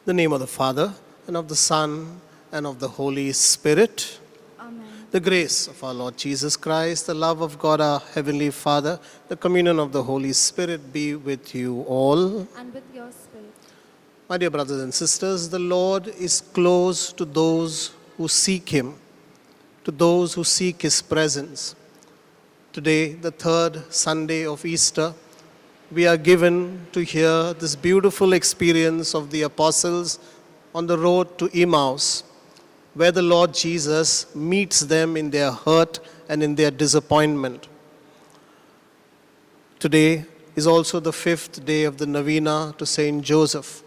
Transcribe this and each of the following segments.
In the name of the Father, and of the Son, and of the Holy Spirit. Amen. The grace of our Lord Jesus Christ, the love of God our Heavenly Father, the communion of the Holy Spirit be with you all. And with your spirit. My dear brothers and sisters, the Lord is close to those who seek Him, to those who seek His presence. Today, the third Sunday of Easter, we are given to hear this beautiful experience of the apostles on the road to Emmaus, where the Lord Jesus meets them in their hurt and in their disappointment. Today is also the fifth day of the novena to Saint Joseph.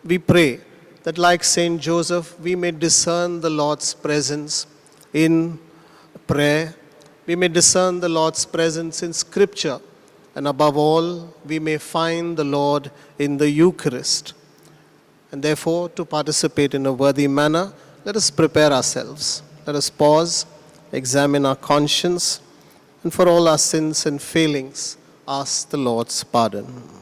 We pray that, like Saint Joseph, we may discern the Lord's presence in prayer, we may discern the Lord's presence in Scripture, and above all, we may find the Lord in the Eucharist. And therefore, to participate in a worthy manner, let us prepare ourselves. Let us pause, examine our conscience, and for all our sins and failings, ask the Lord's pardon.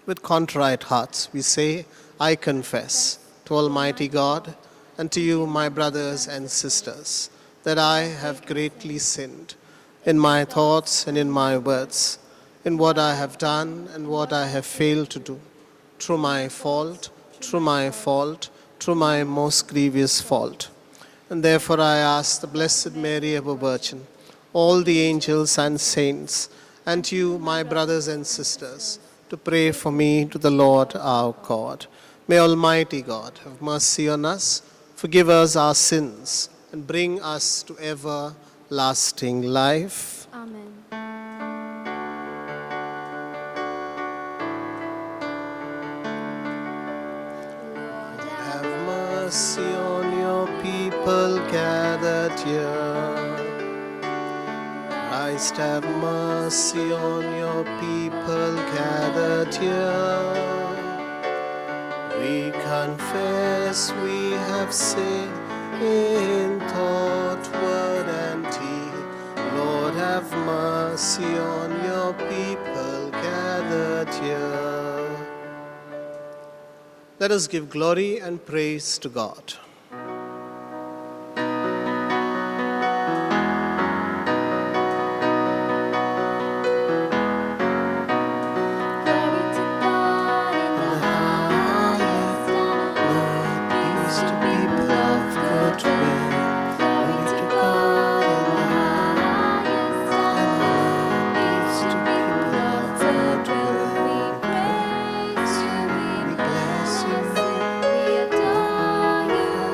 With contrite hearts, we say, I confess to Almighty God and to you, my brothers and sisters, that I have greatly sinned in my thoughts and in my words, in what I have done and what I have failed to do, through my fault, through my most grievous fault. And therefore I ask the Blessed Mary, ever Virgin, all the angels and saints, and you, my brothers and sisters, to pray for me to the Lord our God. May Almighty God have mercy on us, forgive us our sins, and bring us to everlasting life. Amen. Lord, Have mercy on your people gathered here. Christ, have mercy on your people gathered here. We confess we have sinned in thought, word, and deed. Lord, have mercy on your people gathered here. Let us give glory and praise to God. we adore you.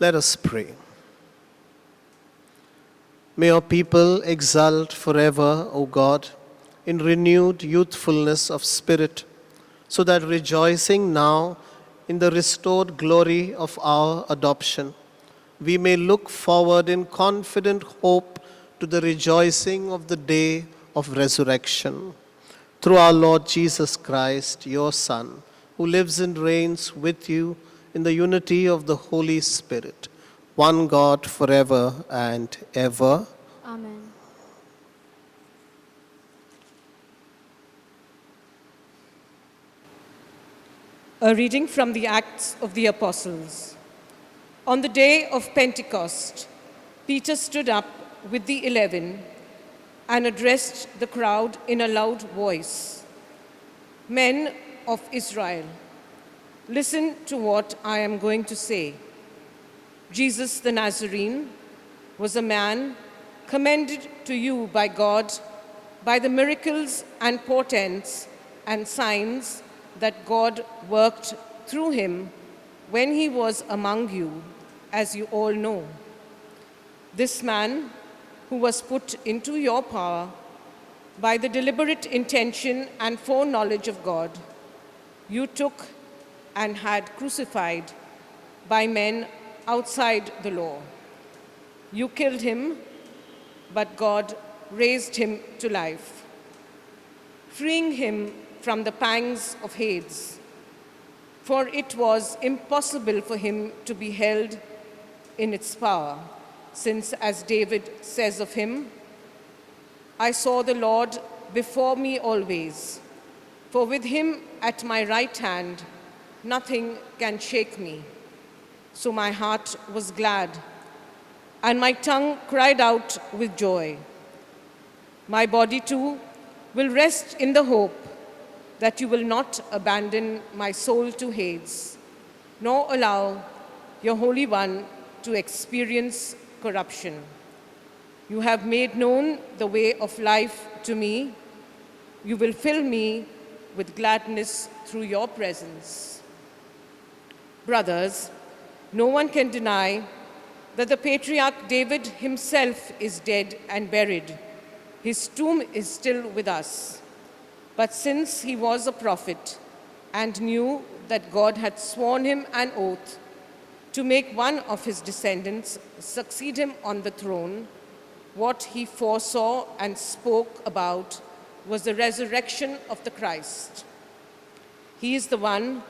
Let us pray. May your people exult forever, O God, in renewed youthfulness of spirit, so that rejoicing now in the restored glory of our adoption, we may look forward in confident hope to the rejoicing of the day of resurrection. Through our Lord Jesus Christ, your Son, who lives and reigns with you in the unity of the Holy Spirit, one God forever and ever. Amen. A reading from the Acts of the Apostles. On the day of Pentecost, Peter stood up with the 11 and addressed the crowd in a loud voice. Men of Israel, listen to what I am going to say. Jesus the Nazarene was a man commended to you by God by the miracles and portents and signs that God worked through him when he was among you, as you all know. This man, who was put into your power by the deliberate intention and foreknowledge of God, you took and had crucified by men outside the law. You killed him, but God raised him to life, freeing him from the pangs of Hades. For it was impossible for him to be held in its power, since, as David says of him, I saw the Lord before me always, for with him at my right hand, nothing can shake me. So my heart was glad, and my tongue cried out with joy. My body too will rest in the hope that you will not abandon my soul to Hades, nor allow your Holy One to experience corruption. You have made known the way of life to me. You will fill me with gladness through your presence. Brothers, no one can deny that the patriarch David himself is dead and buried. His tomb is still with us. But since he was a prophet and knew that God had sworn him an oath to make one of his descendants succeed him on the throne, what he foresaw and spoke about was the resurrection of the Christ. He is the one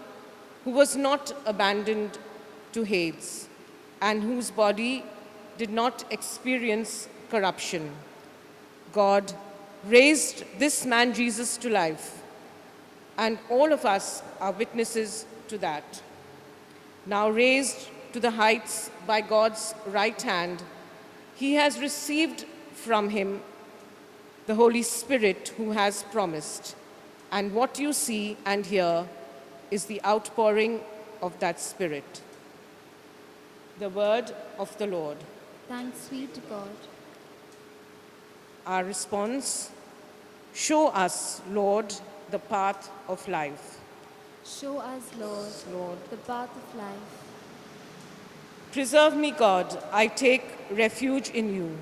who was not abandoned to Hades and whose body did not experience corruption. God raised this man Jesus to life, and all of us are witnesses to that. Now raised to the heights by God's right hand, he has received from him the Holy Spirit who has promised. And what you see and hear is the outpouring of that Spirit. The word of the Lord. Thanks be to God. Our response: show us, Lord, the path of life. Show us, Lord, Lord. the path of life. Preserve me, God, I take refuge in you.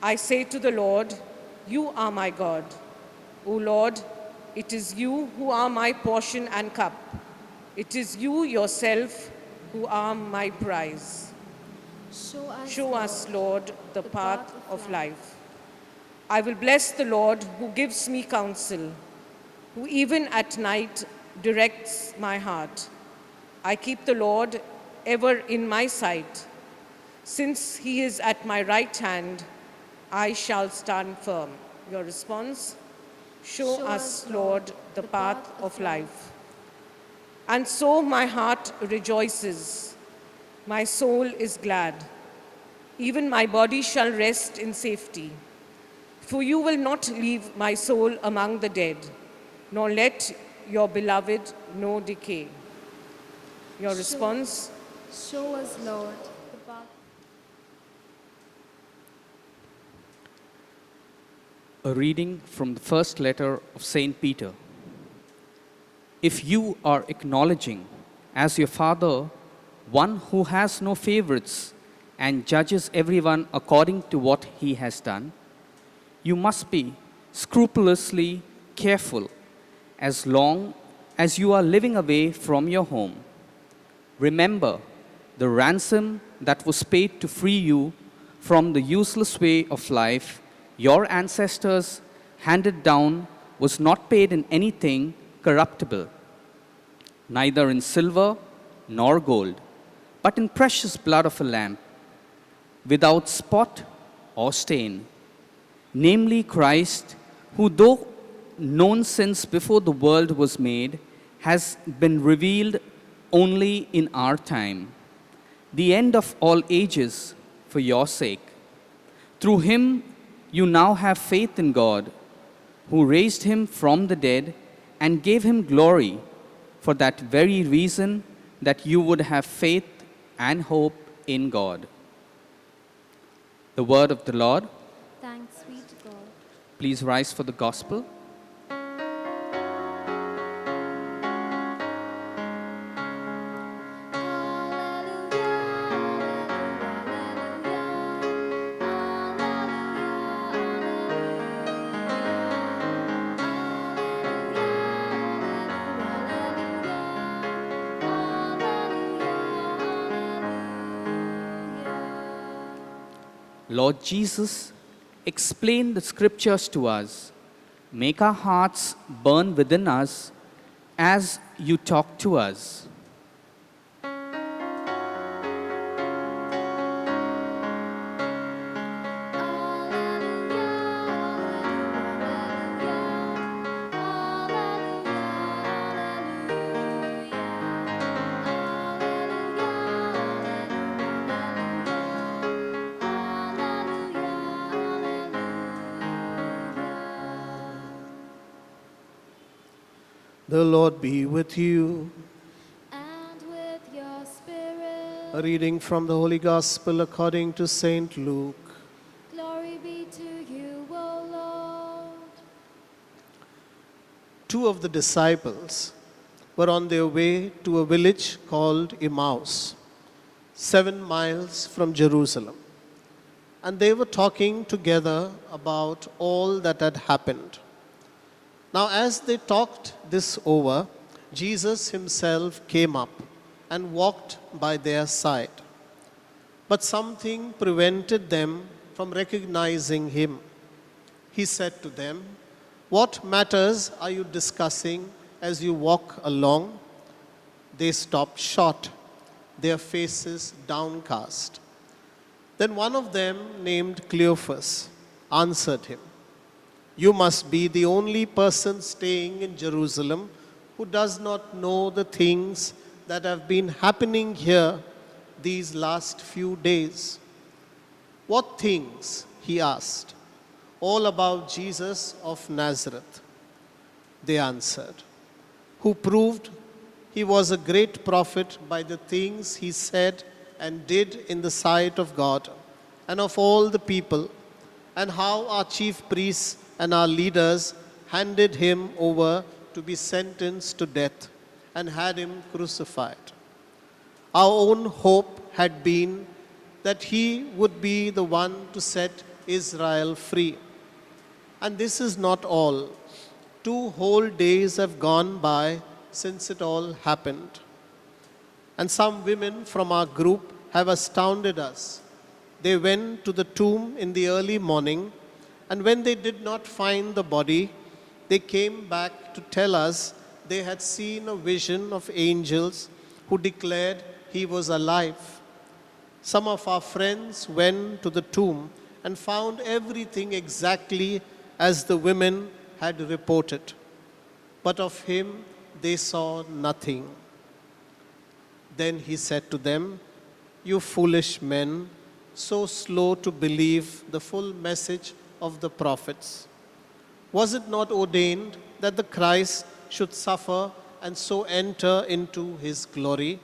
I say to the Lord, you are my God. O Lord, it is you who are my portion and cup. It is you yourself who are my prize. Show us, Lord, the path of life. I will bless the Lord who gives me counsel, who even at night directs my heart. I keep the Lord ever in my sight. Since he is at my right hand, I shall stand firm. Your response? Show us, Lord, the path of life. And so my heart rejoices. My soul is glad. Even my body shall rest in safety. For you will not leave my soul among the dead, nor let your beloved know decay. Your response? Show us, Lord, the path. A reading from the first letter of Saint Peter. If you are acknowledging as your Father one who has no favorites and judges everyone according to what he has done, you must be scrupulously careful as long as you are living away from your home. Remember the ransom that was paid to free you from the useless way of life your ancestors handed down was not paid in anything corruptible, neither in silver nor gold, but in precious blood of a lamb, without spot or stain, namely Christ, who, though known since before the world was made, has been revealed only in our time, the end of all ages for your sake. Through him you now have faith in God, who raised him from the dead and gave him glory, for that very reason that you would have faith and hope in God. The word of the Lord. Thanks be to God. Please rise for the gospel. Lord Jesus, explain the scriptures to us. Make our hearts burn within us as you talk to us. The Lord be with you. And with your spirit. A reading from the Holy Gospel according to St. Luke. Glory be to you, O Lord. Two of the disciples were on their way to a village called Emmaus, 7 miles from Jerusalem. And they were talking together about all that had happened. Now, as they talked this over, Jesus himself came up and walked by their side. But something prevented them from recognizing him. He said to them, "What matters are you discussing as you walk along?" They stopped short, their faces downcast. Then one of them, named Cleophas, answered him, "You must be the only person staying in Jerusalem who does not know the things that have been happening here these last few days." "What things?" he asked. "All about Jesus of Nazareth," they answered, "who proved he was a great prophet by the things he said and did in the sight of God and of all the people, and how our chief priests and our leaders handed him over to be sentenced to death and had him crucified. Our own hope had been that he would be the one to set Israel free. And this is not all. 2 whole days have gone by since it all happened. And some women from our group have astounded us. They went to the tomb in the early morning, and when they did not find the body, they came back to tell us they had seen a vision of angels who declared he was alive. Some of our friends went to the tomb and found everything exactly as the women had reported, but of him they saw nothing." Then he said to them, "You foolish men, so slow to believe the full message of the prophets. Was it not ordained that the Christ should suffer and so enter into his glory?"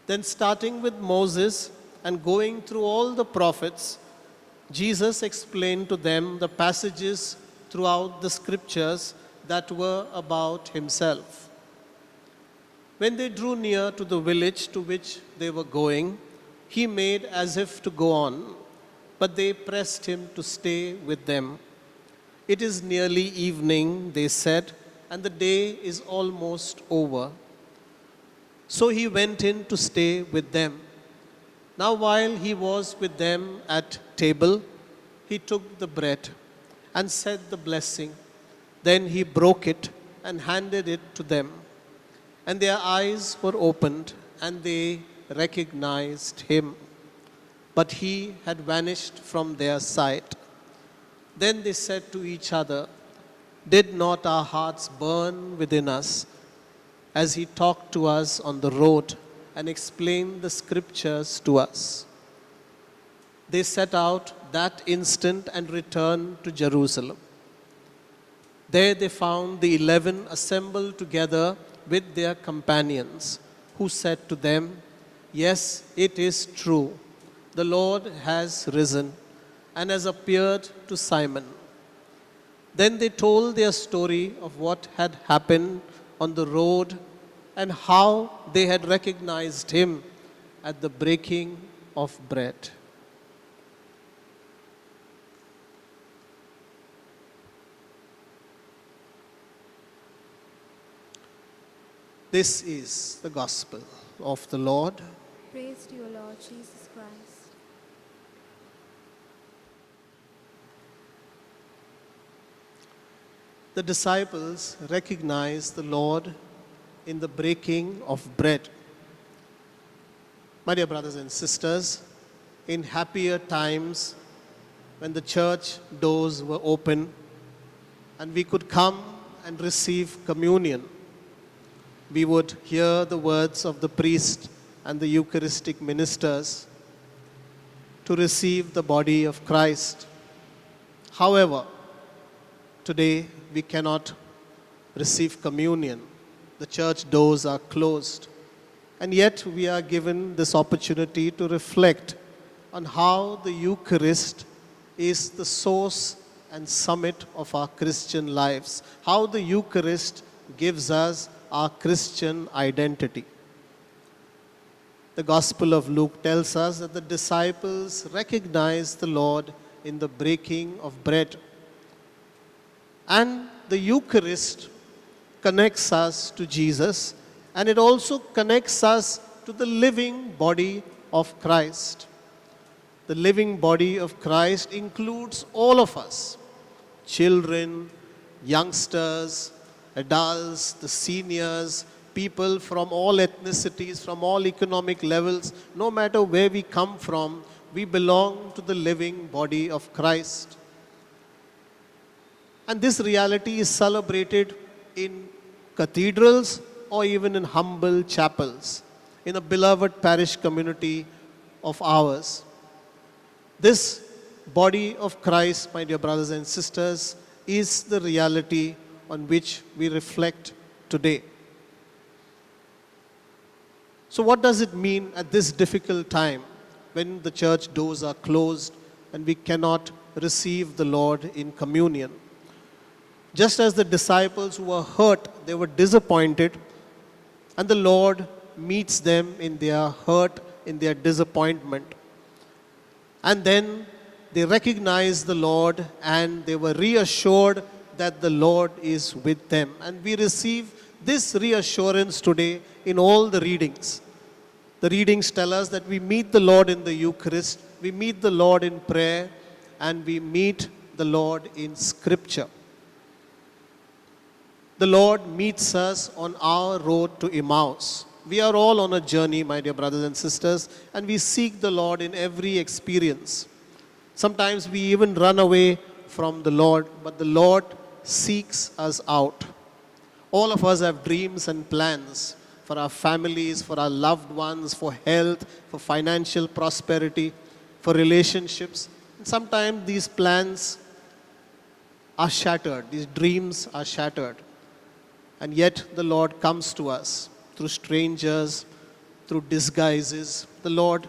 Then, starting with Moses and going through all the prophets, Jesus explained to them the passages throughout the scriptures that were about himself. When they drew near to the village to which they were going, he made as if to go on, but they pressed him to stay with them. It is nearly evening, they said, and the day is almost over. So he went in to stay with them. Now, while he was with them at table, he took the bread and said the blessing. Then he broke it and handed it to them. And their eyes were opened, and they recognized him. But he had vanished from their sight. Then they said to each other, "Did not our hearts burn within us as he talked to us on the road and explained the scriptures to us?" They set out that instant and returned to Jerusalem. There they found the 11 assembled together with their companions, who said to them, "Yes, it is true. The Lord has risen and has appeared to Simon." Then they told their story of what had happened on the road and how they had recognized him at the breaking of bread. This is the gospel of the Lord. Praise to you, Lord Jesus Christ. The disciples recognized the Lord in the breaking of bread. My dear brothers and sisters, in happier times when the church doors were open and we could come and receive communion, we would hear the words of the priest and the Eucharistic ministers to receive the body of Christ. However, today we cannot receive communion. The church doors are closed. And yet we are given this opportunity to reflect on how the Eucharist is the source and summit of our Christian lives, how the Eucharist gives us our Christian identity. The Gospel of Luke tells us that the disciples recognized the Lord in the breaking of bread. And the Eucharist connects us to Jesus, and it also connects us to the living body of Christ. The living body of Christ includes all of us, children, youngsters, adults, the seniors, people from all ethnicities, from all economic levels. No matter where we come from, we belong to the living body of Christ. And this reality is celebrated in cathedrals or even in humble chapels, in a beloved parish community of ours. This body of Christ, my dear brothers and sisters, is the reality on which we reflect today. So what does it mean at this difficult time when the church doors are closed and we cannot receive the Lord in communion? Just as the disciples who were hurt, they were disappointed, and the Lord meets them in their hurt, in their disappointment. And then they recognized the Lord and they were reassured that the Lord is with them. And we receive this reassurance today in all the readings. The readings tell us that we meet the Lord in the Eucharist, we meet the Lord in prayer, and we meet the Lord in Scripture. The Lord meets us on our road to Emmaus. We are all on a journey, my dear brothers and sisters, and we seek the Lord in every experience. Sometimes we even run away from the Lord, but the Lord seeks us out. All of us have dreams and plans for our families, for our loved ones, for health, for financial prosperity, for relationships. And sometimes these plans are shattered, these dreams are shattered. And yet the Lord comes to us through strangers, through disguises. The Lord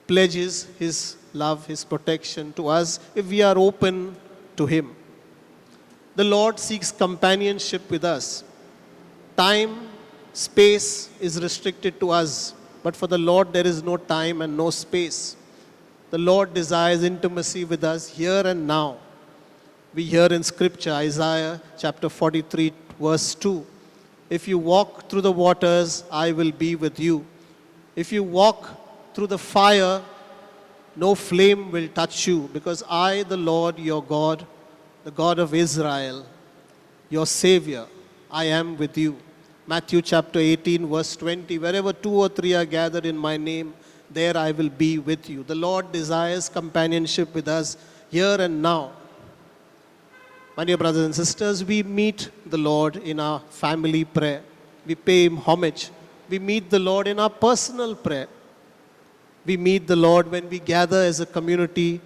pledges His love, His protection to us if we are open to Him. The Lord seeks companionship with us. Time Space is restricted to us, but for the Lord there is no time and no space. The Lord desires intimacy with us here and now. We hear in Scripture, Isaiah chapter 43, verse 2, if you walk through the waters, I will be with you. If you walk through the fire, no flame will touch you, because I, the Lord your God, the God of Israel, your Savior, I am with you. Matthew chapter 18, verse 20, wherever 2 or 3 are gathered in my name, there I will be with you. The Lord desires companionship with us here and now. My dear brothers and sisters, we meet the Lord in our family prayer. We pay Him homage. We meet the Lord in our personal prayer. We meet the Lord when we gather as a community,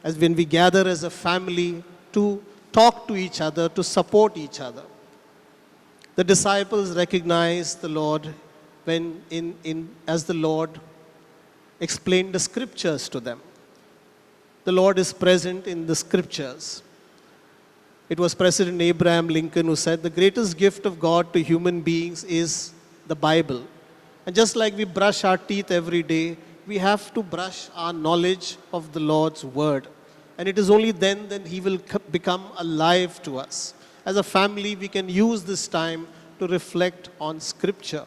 as when we gather as a family to talk to each other, to support each other. The disciples recognized the Lord when as the Lord explained the scriptures to them. The Lord is present in the scriptures. It was President Abraham Lincoln who said, the greatest gift of God to human beings is the Bible. And just like we brush our teeth every day, we have to brush our knowledge of the Lord's word. And it is only then that He will become alive to us. As a family, we can use this time to reflect on Scripture,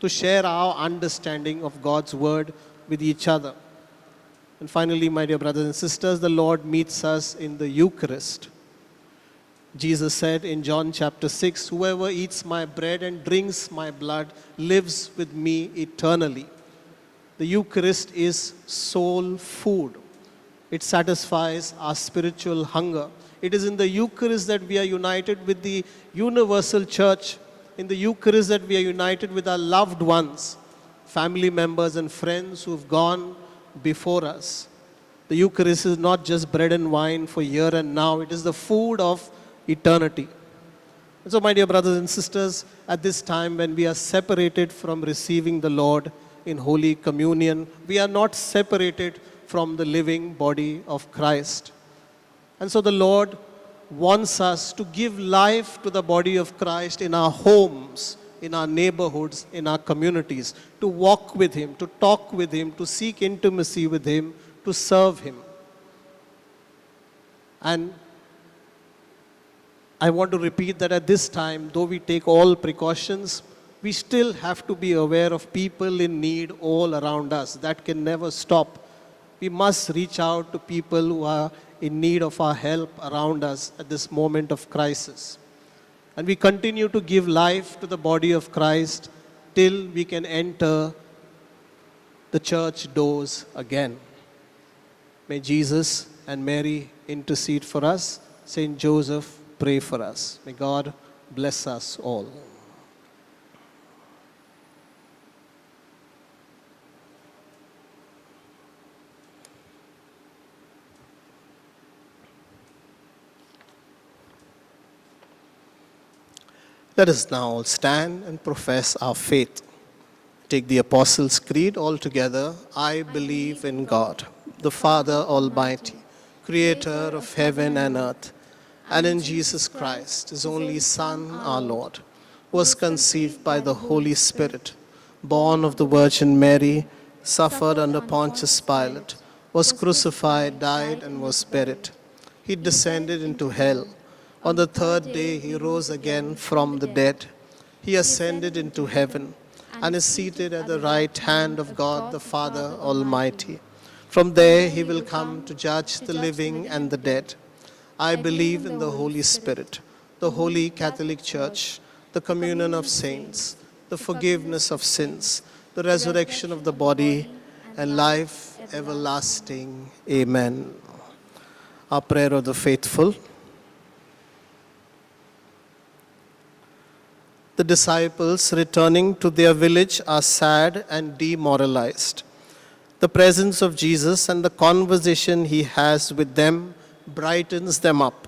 to share our understanding of God's word with each other. And finally, my dear brothers and sisters, the Lord meets us in the Eucharist. Jesus said in John chapter 6, whoever eats my bread and drinks my blood lives with me eternally. The Eucharist is soul food. It satisfies our spiritual hunger. It is in the Eucharist that we are united with the universal church. In the Eucharist that we are united with our loved ones, family members and friends who have gone before us. The Eucharist is not just bread and wine for here and now. It is the food of eternity. And so, my dear brothers and sisters, at this time when we are separated from receiving the Lord in Holy Communion, we are not separated from the living body of Christ. And so the Lord wants us to give life to the body of Christ in our homes, in our neighborhoods, in our communities, to walk with Him, to talk with Him, to seek intimacy with Him, to serve Him. And I want to repeat that at this time, though we take all precautions, we still have to be aware of people in need all around us. That can never stop. We must reach out to people who are in need of our help around us at this moment of crisis. And we continue to give life to the body of Christ till we can enter the church doors again. May Jesus and Mary intercede for us. Saint Joseph, pray for us. May God bless us all. Let us now all stand and profess our faith. Take the Apostles' Creed all together. I believe in God, the Father Almighty, creator of heaven and earth, and in Jesus Christ, His only Son, our Lord, who was conceived by the Holy Spirit, born of the Virgin Mary, suffered under Pontius Pilate, was crucified, died, and was buried. He descended into hell. On the third day, He rose again from the dead. He ascended into heaven and is seated at the right hand of God the Father Almighty. From there He will come to judge the living and the dead. I believe in the Holy Spirit, the Holy Catholic Church, the communion of saints, the forgiveness of sins, the resurrection of the body, and life everlasting. Amen. Our prayer of the faithful. The disciples returning to their village are sad and demoralized. The presence of Jesus and the conversation He has with them brightens them up.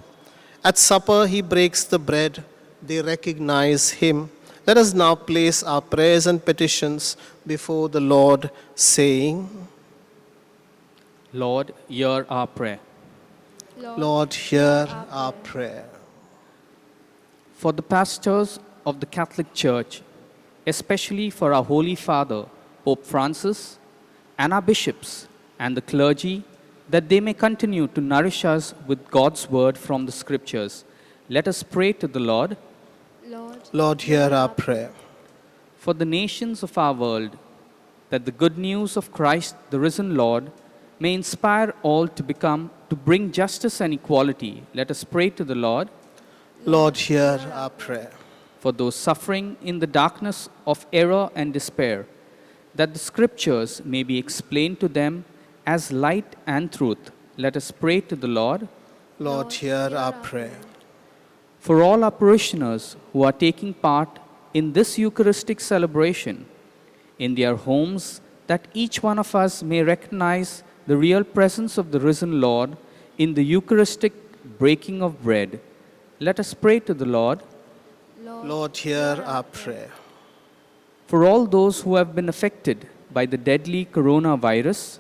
At supper, He breaks the bread. They recognize Him. Let us now place our prayers and petitions before the Lord, saying, Lord, hear our prayer. Lord, hear our prayer. For the pastors of the Catholic Church, especially for our Holy Father, Pope Francis, and our bishops and the clergy, that they may continue to nourish us with God's word from the Scriptures. Let us pray to the Lord. Lord, Lord, hear our prayer. For the nations of our world, that the good news of Christ, the risen Lord, may inspire all to bring justice and equality. Let us pray to the Lord. Lord, hear our prayer. For those suffering in the darkness of error and despair, that the Scriptures may be explained to them as light and truth. Let us pray to the Lord. Lord, hear our prayer. For all our parishioners who are taking part in this Eucharistic celebration in their homes, that each one of us may recognize the real presence of the risen Lord in the Eucharistic breaking of bread. Let us pray to the Lord. Lord, hear our prayer. For all those who have been affected by the deadly coronavirus,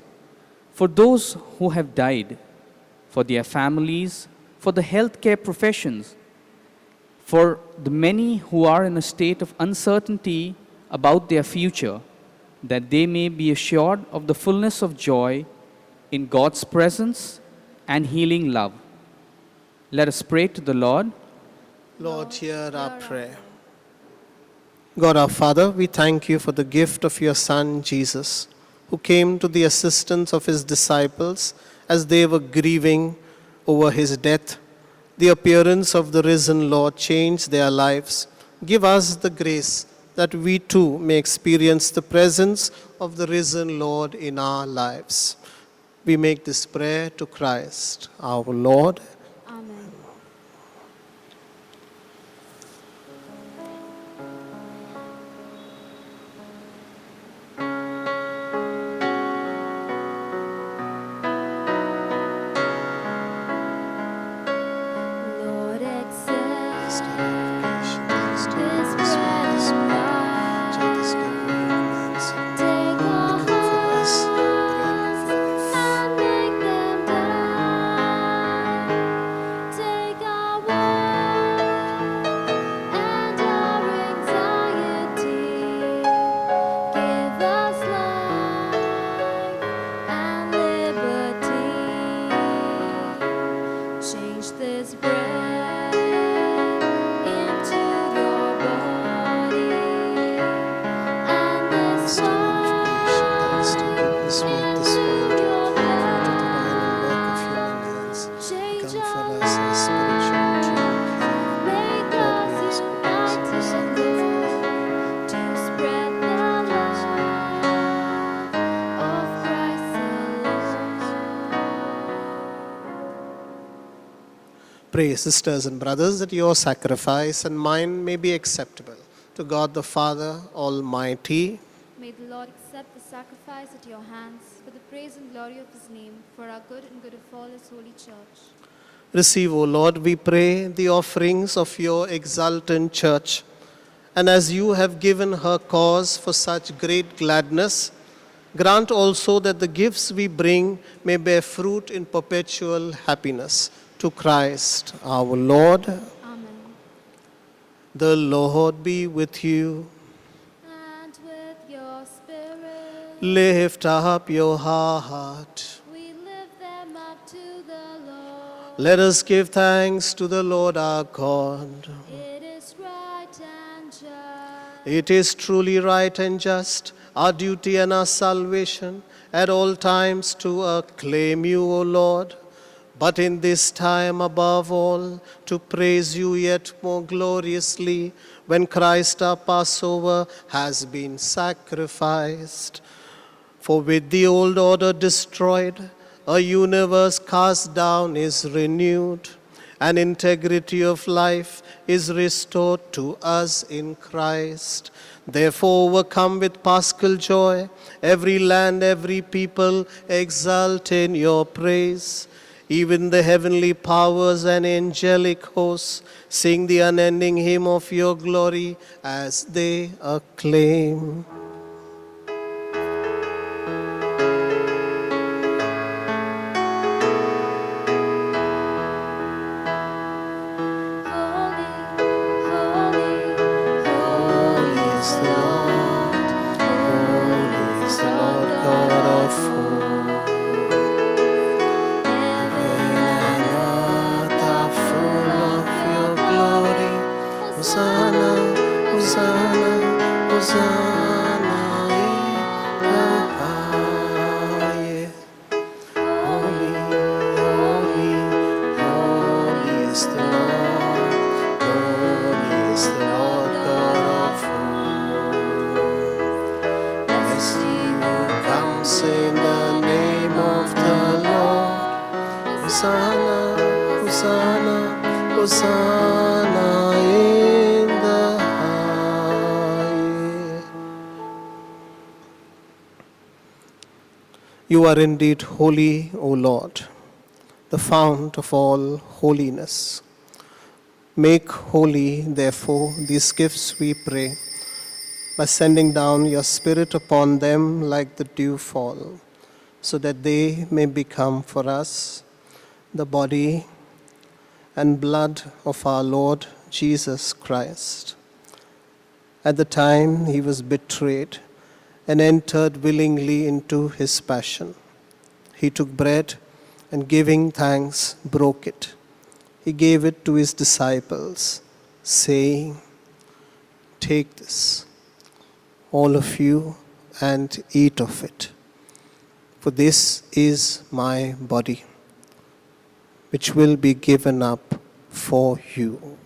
for those who have died, for their families, for the healthcare professions, for the many who are in a state of uncertainty about their future, that they may be assured of the fullness of joy in God's presence and healing love. Let us pray to the Lord. Lord, hear our prayer. God our Father, we thank you for the gift of your Son, Jesus, who came to the assistance of his disciples as they were grieving over his death. The appearance of the risen Lord changed their lives. Give us the grace that we too may experience the presence of the risen Lord in our lives. We make this prayer to Christ, our Lord. Amen. Lord, accept this bread and wine. Take our hearts and make them thine. Take our worry and our anxiety. Give us life and liberty. Change this bread into your body and this wine into your blood. Change our lives, make us united to spread the love of Christ alone. Pray, sisters and brothers, that your sacrifice and mine may be acceptable to God the Father Almighty. May the Lord accept the sacrifice at your hands for the praise and glory of his name, for our good and good of all his holy church. Receive, O Lord, we pray, the offerings of your exultant church. And as you have given her cause for such great gladness, grant also that the gifts we bring may bear fruit in perpetual happiness. To Christ our Lord. Amen. The Lord be with you. And with your spirit, Lift up your heart. we lift them up to the Lord. Let us give thanks to the Lord our God. It is right and just. It is truly right and just, our duty and our salvation, at all times to acclaim you, O Lord, but in this time above all, to praise you yet more gloriously, when Christ our Passover has been sacrificed. For with the old order destroyed, a universe cast down is renewed, and integrity of life is restored to us in Christ. Therefore, overcome with paschal joy, every land, every people exult in your praise. Even the heavenly powers and angelic hosts sing the unending hymn of your glory as they acclaim. Holy, holy, holy is the Lord. Hosanna, Hosanna in the highest. Holy, holy, holy is the Lord. Holy is the Lord God of hosts. Blessed he who comes in the name of the Lord. Hosanna, Hosanna, Hosanna in the highest. You are indeed holy, O Lord, the fount of all holiness. Make holy, therefore, these gifts, we pray, by sending down your Spirit upon them like the dewfall, so that they may become for us the body and blood of our Lord Jesus Christ. At the time he was betrayed and entered willingly into his passion, he took bread and giving thanks, broke it. He gave it to his disciples, saying, "Take this, all of you, and eat of it. For this is my body, which will be given up for you."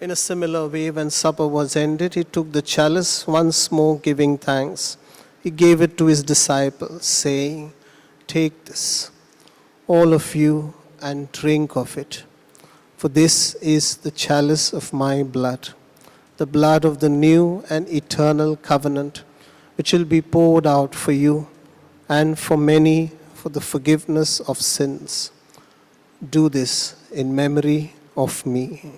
In a similar way, when supper was ended, he took the chalice, once more giving thanks. He gave it to his disciples, saying, "Take this, all of you, and drink of it. For this is the chalice of my blood, the blood of the new and eternal covenant, which will be poured out for you and for many for the forgiveness of sins. Do this in memory of me."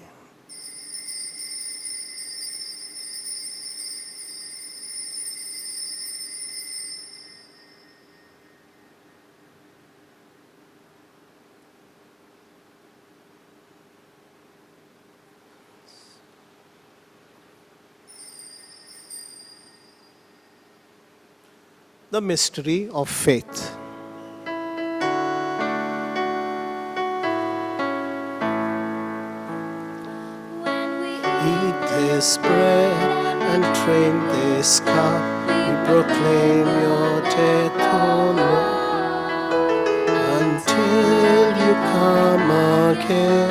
The mystery of faith. When we Eat this bread and drink this cup, we proclaim your death, O Lord, until you come again,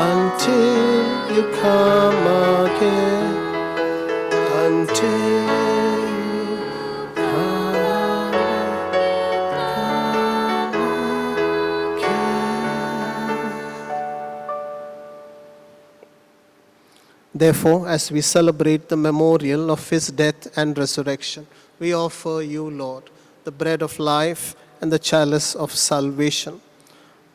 until you come again, until you come again. Therefore, as we celebrate the memorial of his death and resurrection, we offer you, Lord, the bread of life and the chalice of salvation.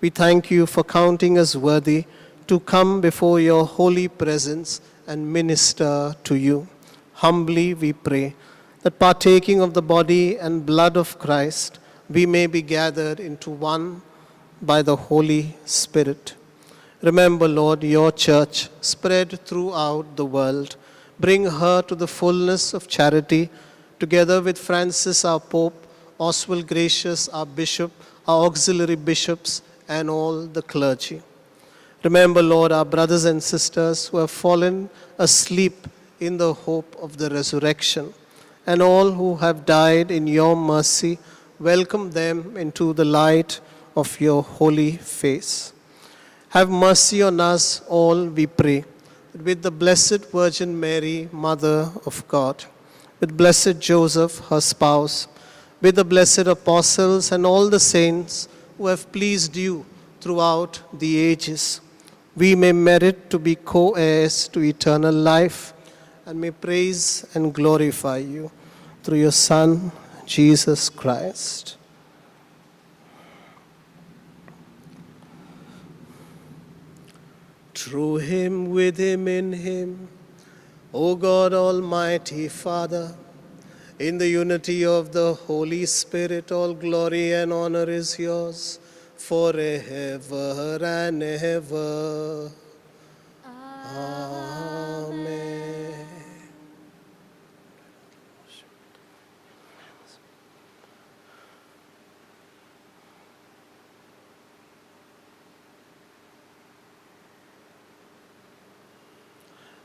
We thank you for counting us worthy to come before your holy presence and minister to you. Humbly we pray that partaking of the body and blood of Christ, we may be gathered into one by the Holy Spirit. Remember, Lord, your church spread throughout the world. Bring her to the fullness of charity, together with Francis, our Pope, Oswald Gracious, our Bishop, our auxiliary bishops, and all the clergy. Remember, Lord, our brothers and sisters who have fallen asleep in the hope of the resurrection, and all who have died in your mercy. Welcome them into the light of your holy face. Have mercy on us all, we pray, that with the Blessed Virgin Mary, Mother of God, with blessed Joseph, her spouse, with the blessed apostles and all the saints who have pleased you throughout the ages, we may merit to be co-heirs to eternal life and may praise and glorify you through your Son, Jesus Christ. Through him, with him, in him, O God, Almighty Father, In the unity of the Holy Spirit, all glory and honor is yours forever and ever. Amen.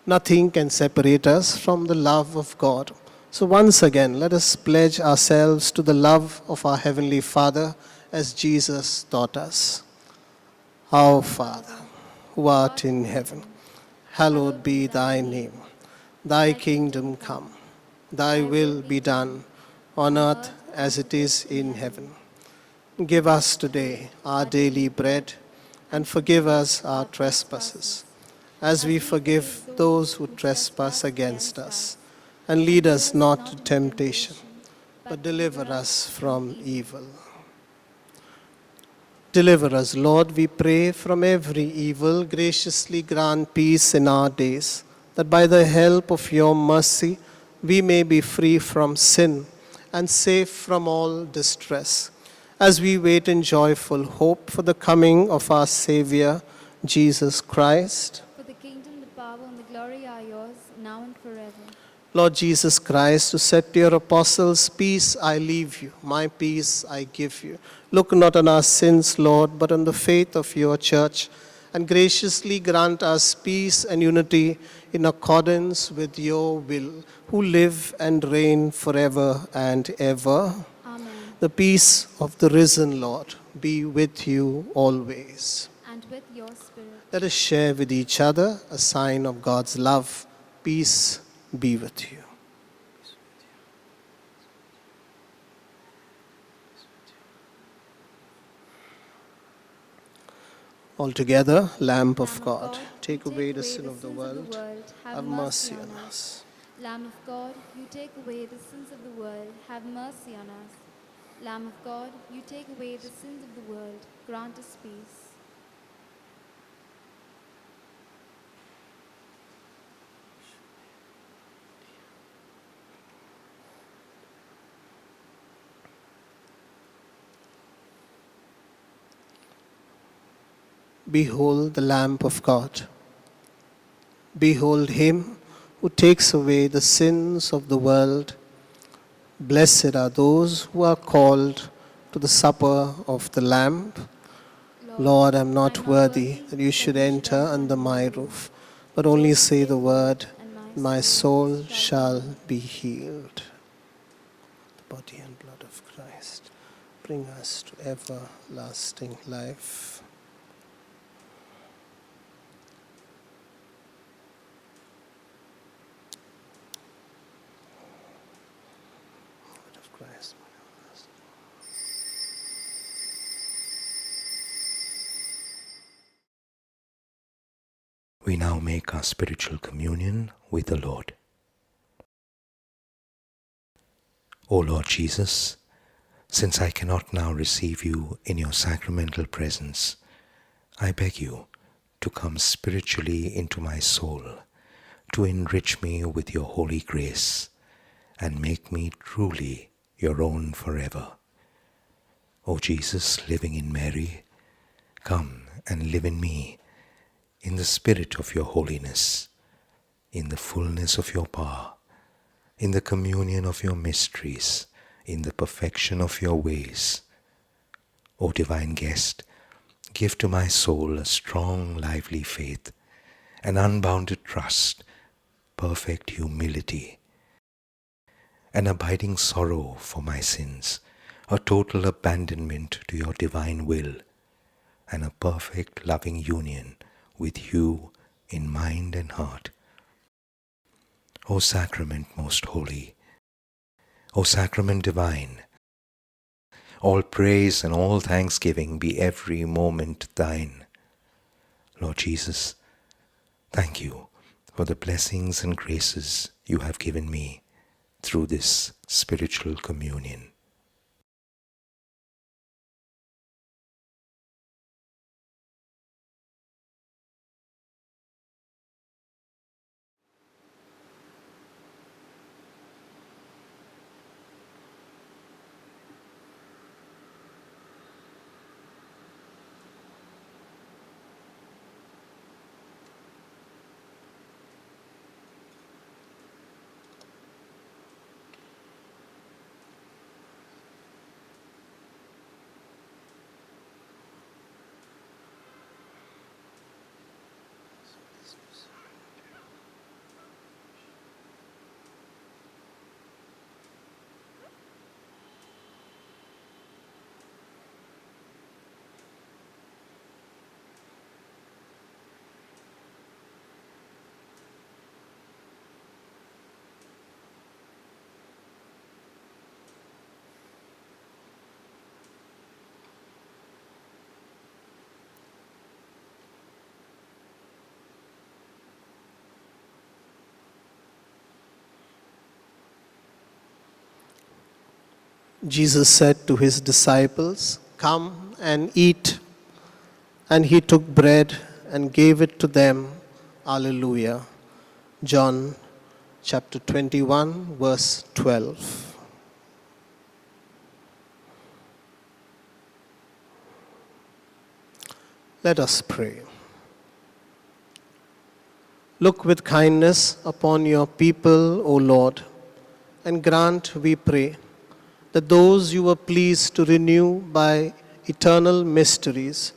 Nothing can separate us from the love of God. So once again, let us pledge ourselves to the love of our Heavenly Father as Jesus taught us. Our Father, who art in heaven, hallowed be thy name. Thy kingdom come, thy will be done, on earth as it is in heaven. Give us today our daily bread, and forgive us our trespasses, as we forgive those who trespass against us. And lead us not to temptation, but deliver us from evil. Deliver us, Lord, we pray, from every evil. Graciously grant peace in our days, that by the help of your mercy we may be free from sin and safe from all distress, as we wait in joyful hope for the coming of our Savior, Jesus Christ. For the kingdom, the power, and the glory are yours, now and forever. Lord Jesus Christ, who said to your apostles, peace I leave you, my peace I give you. Look not on our sins, Lord, but on the faith of your church, and graciously grant us peace and unity in accordance with your will, who live and reign forever and ever. Amen. The peace of the risen Lord be with you always. And with your spirit. Let us share with each other a sign of God's love. Peace be with you. Altogether, Lamb of God, take away the sin of the world. Have mercy on us. Lamb of God, you take away the sins of the world. Have mercy on us. Lamb of God, you take away the sins of the world. Grant us peace. Behold the Lamb of God. Behold him who takes away the sins of the world. Blessed are those who are called to the supper of the Lamb. Lord, I am not worthy that you should enter under my roof, but only say the word, and my soul shall be healed. The body and blood of Christ bring us to everlasting life. Christ. We now make our spiritual communion with the Lord. O Lord Jesus, since I cannot now receive you in your sacramental presence, I beg you to come spiritually into my soul, to enrich me with your holy grace, and make me truly your own forever. O Jesus, living in Mary, come and live in me, in the spirit of your holiness, in the fullness of your power, in the communion of your mysteries, in the perfection of your ways. O divine guest, give to my soul a strong, lively faith, an unbounded trust, perfect humility, an abiding sorrow for my sins, a total abandonment to your divine will, and a perfect loving union with you in mind and heart. O Sacrament most holy, O Sacrament divine, all praise and all thanksgiving be every moment thine. Lord Jesus, thank you for the blessings and graces you have given me through this spiritual communion. Jesus said to his disciples, "Come and eat." And he took bread and gave it to them. Alleluia. John chapter 21, verse 12. Let us pray. Look with kindness upon your people, O Lord, and grant, we pray, that those you were pleased to renew by eternal mysteries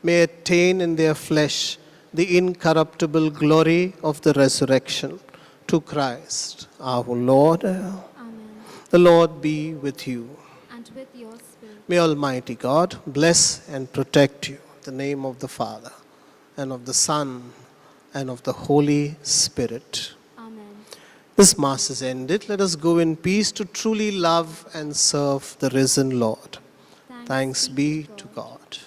may attain in their flesh the incorruptible glory of the resurrection. To Christ our Lord. Amen. The Lord be with you. And with your spirit. May Almighty God bless and protect you. In the name of the Father, and of the Son, and of the Holy Spirit. Amen. This Mass is ended. Let us go in peace to truly love and serve the risen Lord. Thanks be to God.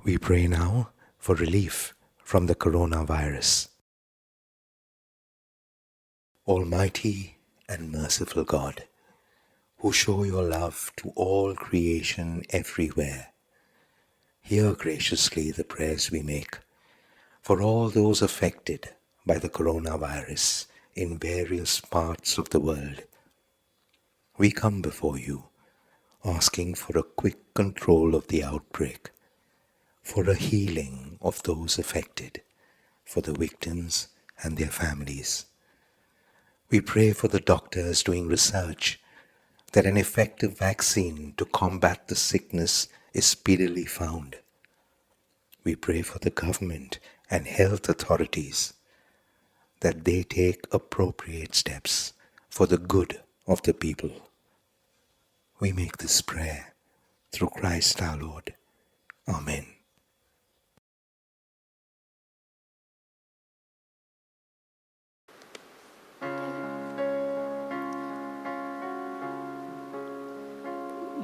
We pray now for relief from the coronavirus. Almighty and merciful God, who show your love to all creation everywhere, hear graciously the prayers we make for all those affected by the coronavirus in various parts of the world. We come before you, asking for a quick control of the outbreak, for a healing of those affected, for the victims and their families. We pray for the doctors doing research that an effective vaccine to combat the sickness is speedily found. We pray for the government and health authorities that they take appropriate steps for the good of the people. We make this prayer through Christ our Lord. Amen.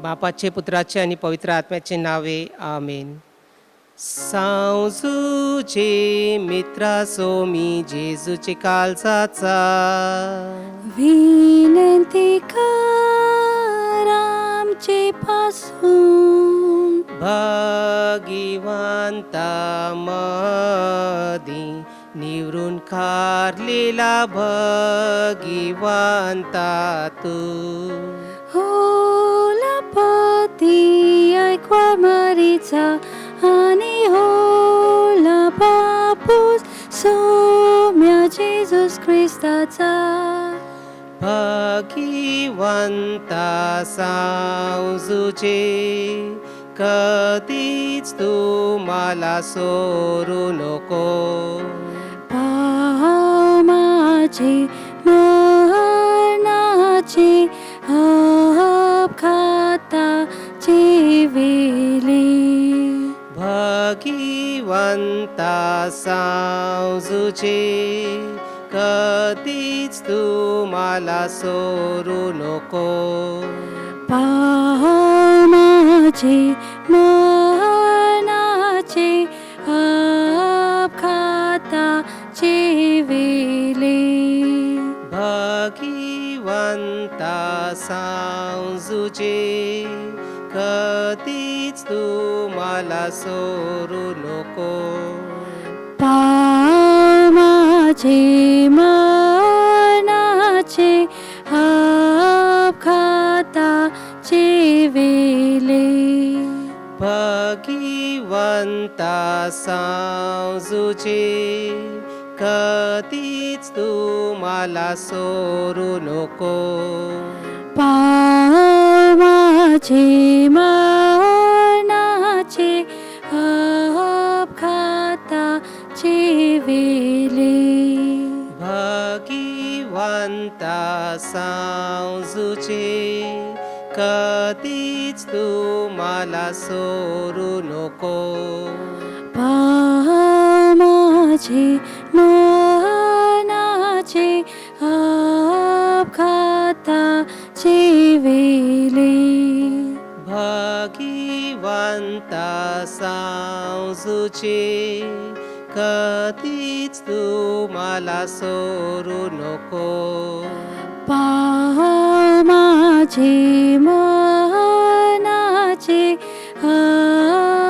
बापाचे, पुत्राचे आणि पवित्र आत्म्याचे नावे आमेन. सावजूचे मित्रासो मी जेजूचे काळजाचा विनंती कर आमचे पासून भागिवंता मदी निवरून खारलेला भागिवंता तू होला पती ऐकवा मरीचा आणि होला बापूस सौम्य जेजूस ख्रिस्ताचा भागिवंता सावजूचे कधीच तू मला सोडू नको. पाव माझे मरणाचे अपघाताचे वेले भागिवंता सावजूचे कधीच तू मला सोडू नको. पाव माझे मरणाचे अपघाताचे वेले भागिवंता सावजूचे कधीच तू मला सोडू नको. पाव माझे मरणाचे अपघाताचे वेले भागिवंता सावजूचे कधीच तू मला सोडू नको. पाव माझे मरणाचे अपघाताचे वेले भागिवंता सावजूचे कधीच तू मला सोडू नको. पाव माझे मरणाचे अपघाताचे वेले भागिवंता सावजूचे कधीच तू मला सोडू नको. पाव माझे मनाचे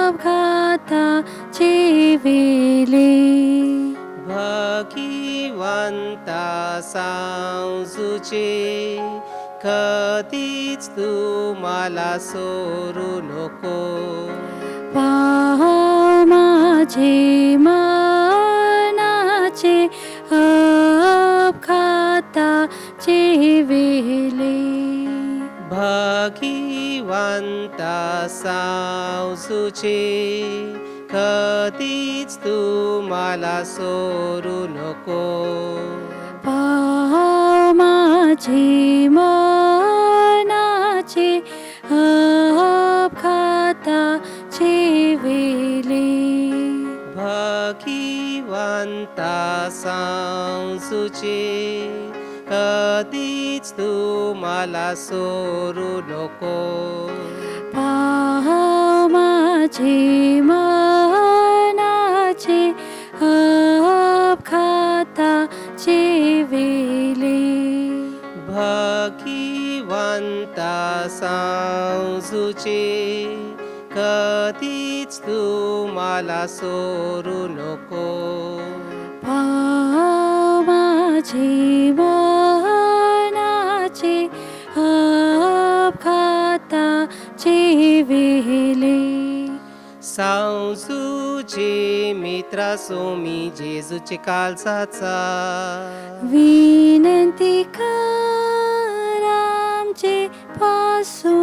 अपघाताचे वेले. भगवंता सांजुचे कधीच तू मला सोडू नको. पाव माझे मनाचे अपघाताचे वेले. भगवंता सांजुचे कधीच तू मला सोडू नको. पाव माझे मनाचे अपघाताचे वेले. भगवंता सांजुचे कधीच तू मला सोडू नको. पाव माझे मनाचे अपघाताचे वेले. भगवंता सांजुचे कधीच तू मला सोडू नको. पाव माझे मनाचे अपघाताचे वेले. सांजुचे मित्रा सोमी जेजूचे काळजाचा विनंती कर आमचे पासून.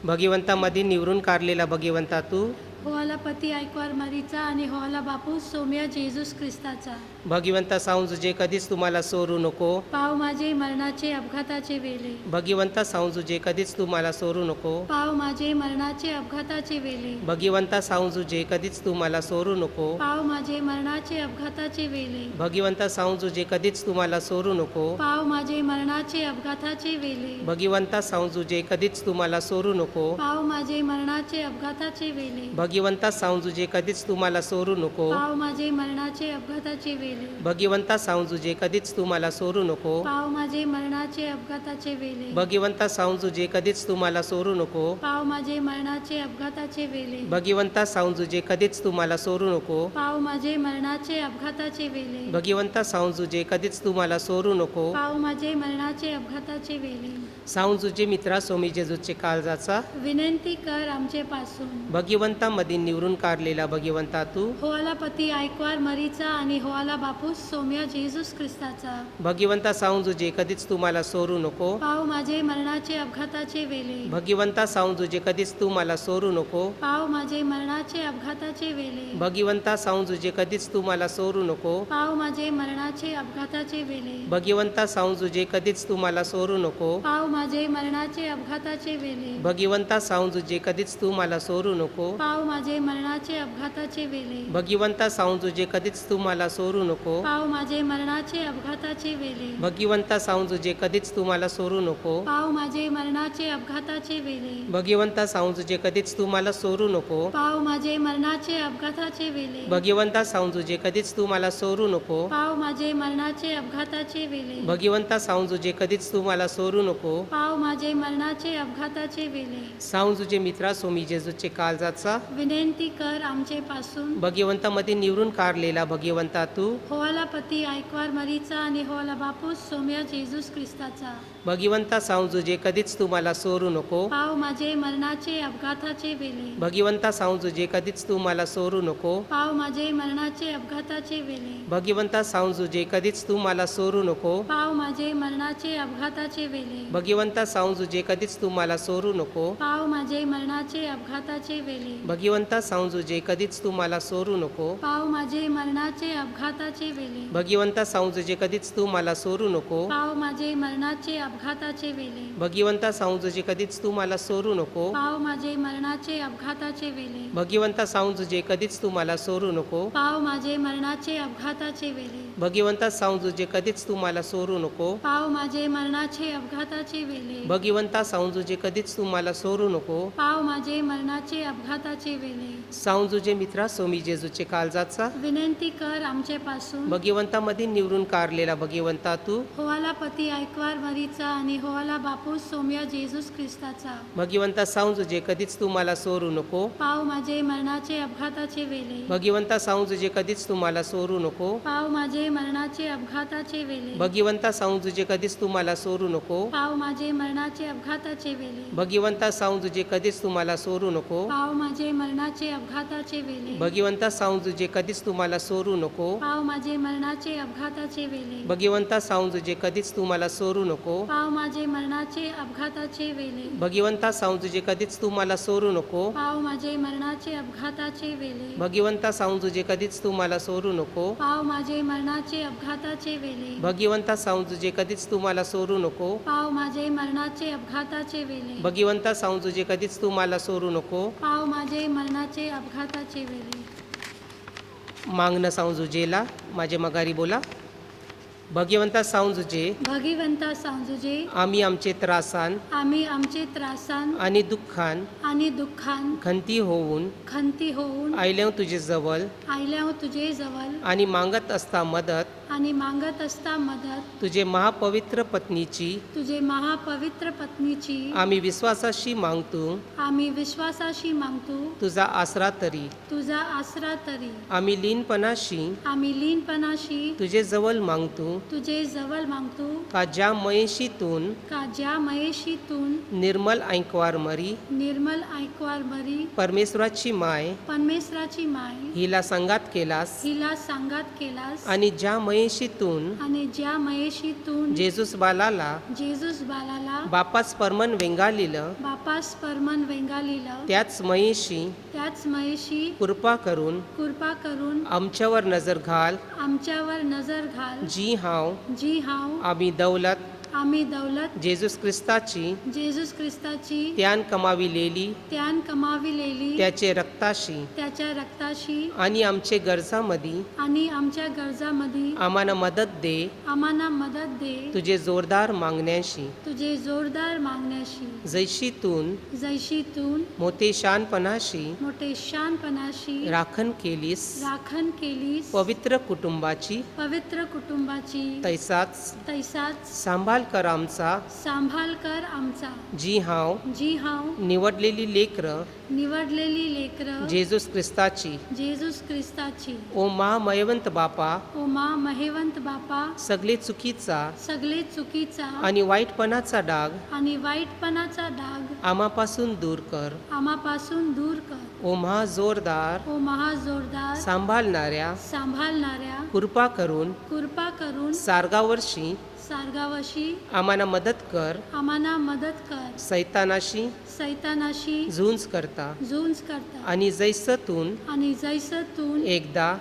भगवंतामध्ये निवरून काढलेला भगवंता तू. होवाला पती ऐकवार मरीचा आणि होवाला बापू सोम्या जेजूस ख्रिस्ताचा. भगवंता सांजुजे कधीच तुम्हाला सोडू नको. पाव माझे मरणाचे अपघाताचे वेले. भगवंता सांजुजे कधीच तुम्हाला सोडू नको. पाव माझे मरणाचे अपघाताचे वेले. भगवंता सांजुजे कधीच तुम्हाला सोडू नको. पाव माझे मरणाचे अपघाताचे वेले. भगवंता सांजुजे कधीच तुम्हाला सोडू नको. पाव माझे मरणाचे अपघाताचे वेले. भगवंता सांजुजे कधीच तुम्हाला सोडू नको. पाव माझे मरणाचे अपघाताचे वेले. भगवंता सांजुजे कधीच तुम्हाला सोडू नको. पाव माझे मरणाचे अपघाताचे वेले. भगवंता सांजुजे कधीच तुम्हाला सोडू नको. पाव माझे मरणाचे अपघाताचे वेले. भगवंता सांजुजे कधीच तुम्हाला सोडू नको. पाव माझे मरणाचे अपघाताचे वेले. भगवंता सांजुजे कधीच तुम्हाला सोडू नको. पाव माझे मरणाचे अपघाताचे वेले. भगवंता सांजुजे कधीच तुम्हाला सोडू नको. पाव माझे मरणाचे अपघाताचे वेले. सांजुजे मित्रा सोमी जेजूचे काळजाचा विनंती कर आमचे पासून. भगवंतामध्ये निवरून काढलेला भगवंता तू. होवाला पती ऐकवार मरीचा आणि होवाला बापूस सोम्या जेजूस ख्रिस्ताचा. भगवंता सांजुजे कधीच तुम्हाला सोडू नको. पाव माझे मरणाचे अपघाताचे वेले. भगवंता सांजुजे कधीच तुम्हाला सोडू नको. पाव माझे मरणाचे अपघाताचे वेले. भगवंता सांजुजे कधीच तुम्हाला सोडू नको. पाव माझे मरणाचे अपघाताचे वेले. भगवंता सांजुजे कधीच तुम्हाला सोडू नको. पाव माझे मरणाचे अपघाताचे वेले. भगवंता सांजुजे कधीच तुम्हाला सोडू नको. पाव माझे मरणाचे अपघाताचे वेले. भगवंता सांजुजे कधीच तुम्हाला सोडू नको. पाव माझे मरणाचे अपघाताचे वेले. भगवंता सांजुजे कधीच तुम्हाला सोडू नको. पाव माझे मरणाचे अपघाताचे वेले. भगवंता सांजुजे कधीच तुम्हाला सोडू नको. पाव माझे मरणाचे अपघाताचे वेले. भगवंता सांजुजे कधीच तुम्हाला सोडू नको. पाव माझे मरणाचे अपघाताचे वेले. भगवंता सांजुजे कधीच तुम्हाला सोडू नको. पाव माझे मरणाचे अपघाताचे वेले. सांजुजे मित्रा सोमी जेजूचे काळजाचा विनंती कर आमचे पासून. भगवंतामध्ये निवरून काढलेला भगवंता तू. होवाला पती ऐकवार मरीचा आणि होवाला बापूस सोम्या जेजूस ख्रिस्ताचा. भगवंता सांजुजे कधीच तुम्हाला सोडू नको. पाव माझे मरणाचे अपघाताचे वेले. भगवंता सांजुजे कधीच तुम्हाला सोडू नको. पाव माझे मरणाचे अपघाताचे वेले. भगवंता सांजुजे कधीच तुम्हाला सोडू नको. पाव माझे मरणाचे अपघाताचे वेले. भगवंता सांजुजे कधीच तुम्हाला सोडू नको. पाव माझे मरणाचे अपघाताचे वेले. भगवंता सांजुजे कधीच तुम्हाला सोडू नको. पाव माझे मरणाचे अपघाताचे वेले. भगवंता सांजुजे कधीच तुम्हाला सोडू नको. पाव माझे मरणाचे अपघाताचे वेले. भगवंता सांजुजे कधीच तुम्हाला सोडू नको. पाव माझे मरणाचे अपघाताचे वेले. भगवंता सांजुजे कधीच तुम्हाला सोडू नको. पाव माझे मरणाचे अपघाताचे वेले. भगवंता सांजुजे कधीच तू मला सोडू नको. पाव माझे मरणाचे अपघाताचे वेले. भगवंता सांजुजे कधीच तू मला सोडू नको. पाव माझे मरणाचे अपघाताचे वेले. सांजुजे मित्रा सोमी जेजूचे काळजाचा विनंती कर आमचे पासून. भगवंतामध्ये निवडून काढलेला भगवंता तू. होवाला पती ऐकवार मरीचा आणि होवाला बापू सोम्या जेजूस ख्रिस्ताचा. भगवंता सांजुजे कधीच तू मला सोडू नको. पाव माझे मरणाचे अपघाताचे वेले. भगवंता सांजुजे कधीच तू मला सोडू नको. पाव माझे मरणाचे अपघाताचे वेले. भगवंता सांजुजे कधीच तू मला सोडू नको. पाव माझे मरणाचे अपघाताचे वेले. भगवंता सांजुजे कधीच तू मला सोडू नको. पाव माझे मरणाचे अपघाताचे वेले. भगवंता सांजुजे कधीच तू मला सोडू नको. पाव माझे मरणाचे अपघाताचे वेले. भगवंता सांजुजे कधीच तू मला सोडू नको. पाव माझे मरणाचे अपघाताचे वेले. भगवंता सांजुजे कधीच तू मला सोडू नको. पाव माझे मरणाचे अपघाताचे वेले. भगवंता सांजुजे कधीच तू मला सोडू नको. पाव माझे मरणाचे अपघाताचे वेले. भगवंता सांजुजे कधीच तू मला सोडू नको. पाव माझे मरणाचे अपघाताचे वेले. भगवंता सांजुजे कधीच तू मला सोडू नको. पाव माझे मरणाचे अपघाताचे वेले. मागणं सांजुजेला माझे मगारी बोला. भगवंता सांजुजे भगवंता सांजुजे आम्ही आमचे त्रासान आम्ही आमचे त्रासान आणि दुःखान आणि दुःखान खंती होऊन खंती होऊन आयल्या तुझे जवळ आयल्या तुझे जवळ आणि मागत असता मदत आणि मागत असता मदत तुझे महापवित्र पत्नीची तुझे महापवित्र पत्नीची आम्ही विश्वासाशी मागतो. आम्ही विश्वासाशी मागतो. तुझा आसरा तरी तुझा आसरा तरी आम्ही लीनपणाशी आम्ही लीनपणाशी तुझे जवळ मागतो. तुझे जवळ मागतो. का ज्या मयेशीतून का ज्या मयेशीतून निर्मल ऐकवार मरी निर्मल ऐकवार बरी परमेश्वराची माय परमेश्वराची माय हिला संगात केलास. हिला सांगात केलास. आणि ज्या मयेशीतून आणि ज्या मयेशीतून जेजूस बालाला जेजूस बालाला बापास परमन वेंगालिलं बापास परमन वेंगालिलं त्याच मयेशी त्याच मयेशी कृपा करून कृपा करून आमच्यावर नजर घाल. आमच्यावर नजर घाल. जी हाव जी हाव आम्ही दौलत आम्ही दौलत जेजूस ख्रिस्ताची जेजूस ख्रिस्ताची त्यान कमाविलेली त्यान कमाविलेली त्याचे रक्ताशी त्याच्या रक्ताशी आणि आमचे गरजामध्ये आणि आमच्या गरजामध्ये आम्हाला मदत दे. आम्हाला मदत दे. तुझे जोरदार मागण्याशी तुझे जोरदार मागण्याशी जैशीतून जैशीतून मोठे शानपणाशी मोठे शानपणाशी राखण केलीस. राखण केलीस. पवित्र कुटुंबाची पवित्र कुटुंबाची तैसाच सांभाळ कर आमचा. कर आमचा. जी हाव जी हाव निवडलेली लेकरं निवडलेली लेकरं जेजूस ख्रिस्ताची जेजूस ख्रिस्ताची. ओ महामयवंत बापा ओ मा महेवंत बापा सगळे चुकीचा सगळे चुकीचा आणि वाईटपणाचा डाग आणि वाईटपणाचा डाग आम्हापासून दूर कर. आम्हापासून दूर कर. ओ महाजोरदार ओ महाजोरदार सांभाळणाऱ्या सांभाळणाऱ्या कृपा करून सारगावशी आम्हाला मदत कर. आम्हाला मदत कर. सैतानाशी झुंज करता आणि जैसतून एकदा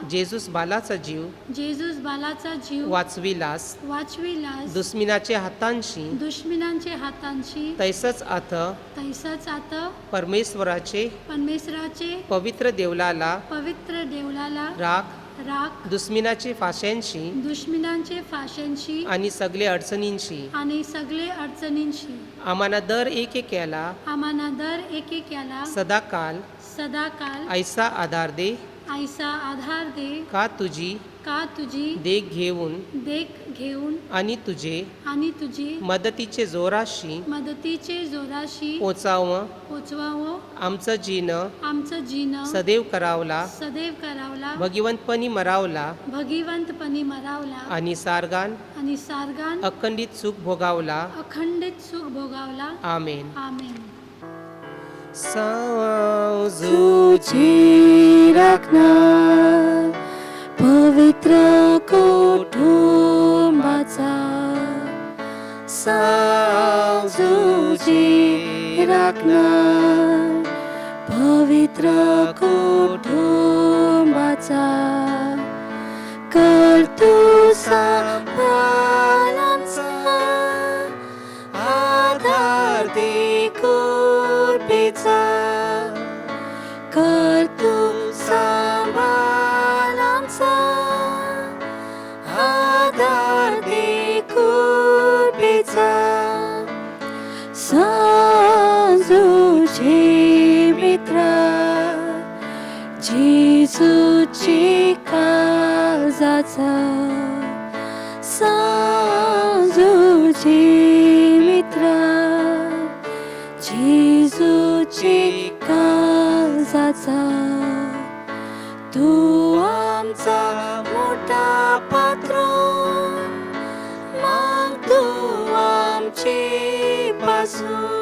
जेजूस बालाचा जीव वाचविलास. दुश्मनाचे हातांशी तैसच आता परमेश्वराचे पवित्र देवलाला राख. दुश्मनाचे फाश्यांशी आणि सगळे अडचणींशी आम्हाला दर एकेक्याला सदाकाल ऐसा आधार दे. का तुझी देख घेऊन आणि तुझे मदतीचे जोराशी पोचावं. आमचं जीन सदैव करावला. भगवंतपणी मरावला आणि सारगान अखंडित सुख भोगावला. आमेन. तुझी राखणार पवित्र कुटुंबाचा. तुझी राखणार पवित्र कुटुंबाचा. कर तू सांभाळांचा आधार दे कृपेचा. कर तू सांभाळ आमचा पेचा सांजूचे मित्र जेजूची काळजाचा सांजूचे मित्र जेजूची काळजाचा तू आमचा मोठा पात्रोन मग तू आमची पासून